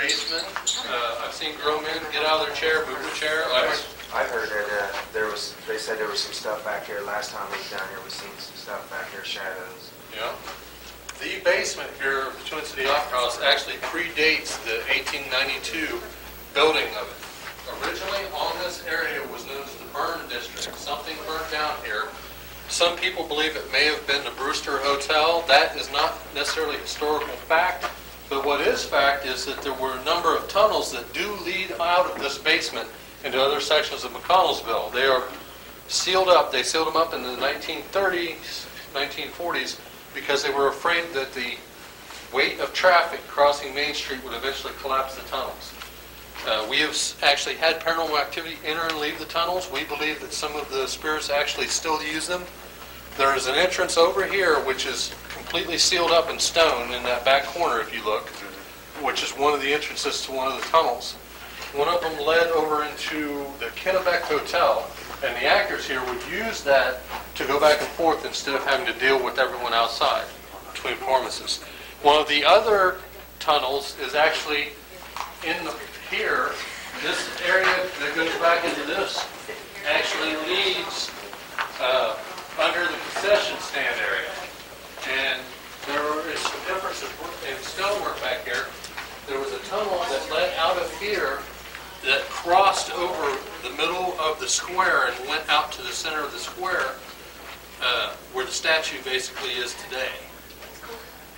basement. I've seen grown men get out of their chair, move the chair. I heard that they said there was some stuff back here. Last time we was down here, we seen some stuff back here, shadows. Yeah. The basement here of the Twin City Opera House actually predates the 1892 building of it. Originally on this area was known as the Burn District. Something burnt down here. Some people believe it may have been the Brewster Hotel. That is not necessarily historical fact, but what is fact is that there were a number of tunnels that do lead out of this basement into other sections of McConnellsville. They are sealed up. They sealed them up in the 1930s, 1940s, because they were afraid that the weight of traffic crossing Main Street would eventually collapse the tunnels. We have actually had paranormal activity enter and leave the tunnels. We believe that some of the spirits actually still use them. There is an entrance over here which is completely sealed up in stone in that back corner if you look, which is one of the entrances to one of the tunnels. One of them led over into the Kennebec Hotel, and the actors here would use that to go back and forth instead of having to deal with everyone outside between performances. One of the other tunnels is actually here. This area that goes back into this actually leads under the concession stand area. And there is some difference in stonework back here. There was a tunnel that led out of here that crossed over the middle of the square and went out to the center of the square where the statue basically is today.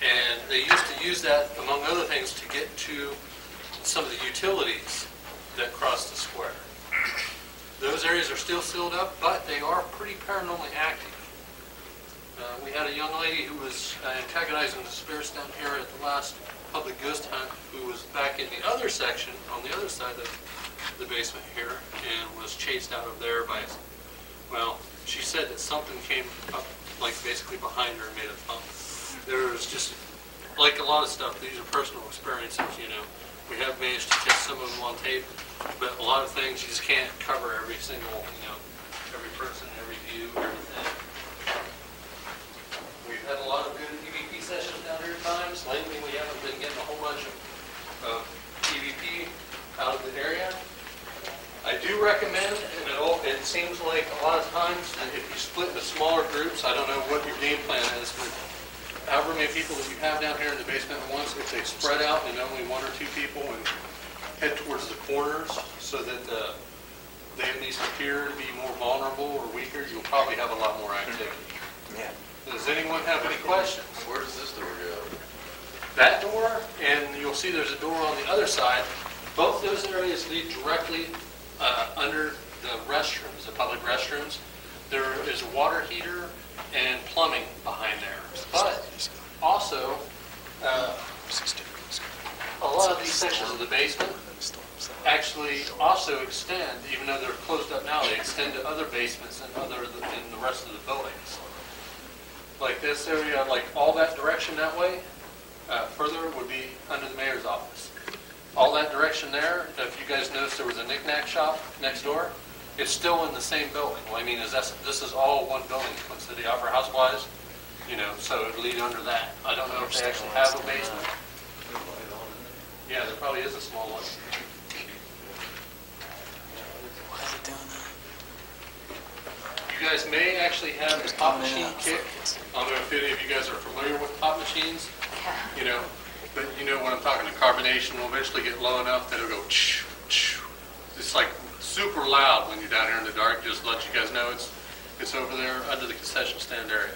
And they used to use that, among other things, to get to some of the utilities that cross the square. Those areas are still sealed up, but they are pretty paranormally active. We had a young lady who was antagonizing the spirits down here at the last public ghost hunt, who was back in the other section, on the other side of the basement here, and was chased out of there by, well, she said that something came up, like basically behind her and made a thump. There was just, like a lot of stuff, these are personal experiences, you know. We have managed to catch some of them on tape, but a lot of things you just can't cover every single, you know, every person, every view, everything. We've had a lot of good EVP sessions down here at times. Lately we haven't been getting a whole bunch of EVP out of the area. I do recommend, and it seems like a lot of times that if you split into smaller groups, I don't know what your game plan is, but however many people that you have down here in the basement at once, if they spread out and only one or two people and head towards the corners so that they at least appear to be more vulnerable or weaker, you'll probably have a lot more activity. Yeah. Does anyone have any questions? Where does this door go? That door, and you'll see there's a door on the other side. Both those areas lead directly under the restrooms, the public restrooms. There is a water heater and plumbing behind there. But also, a lot of these sections of the basement actually also extend, even though they're closed up now, they extend to other basements and in the rest of the buildings. Like this area, like all that direction that way, further would be under the mayor's office. All that direction there, if you guys noticed there was a knick-knack shop next door, it's still in the same building. Well, I mean, this is all one building, Twin City Opera House-wise, you know, so it would lead under that. I don't know if they actually have a basement. Yeah, there probably is a small one. You guys may actually have the pop machine kick. I don't know if any of you guys are familiar with pop machines, you know, but you know what I'm talking. The carbonation will eventually get low enough that it'll go ch. It's like super loud when you're down here in the dark. Just to let you guys know it's over there under the concession stand area.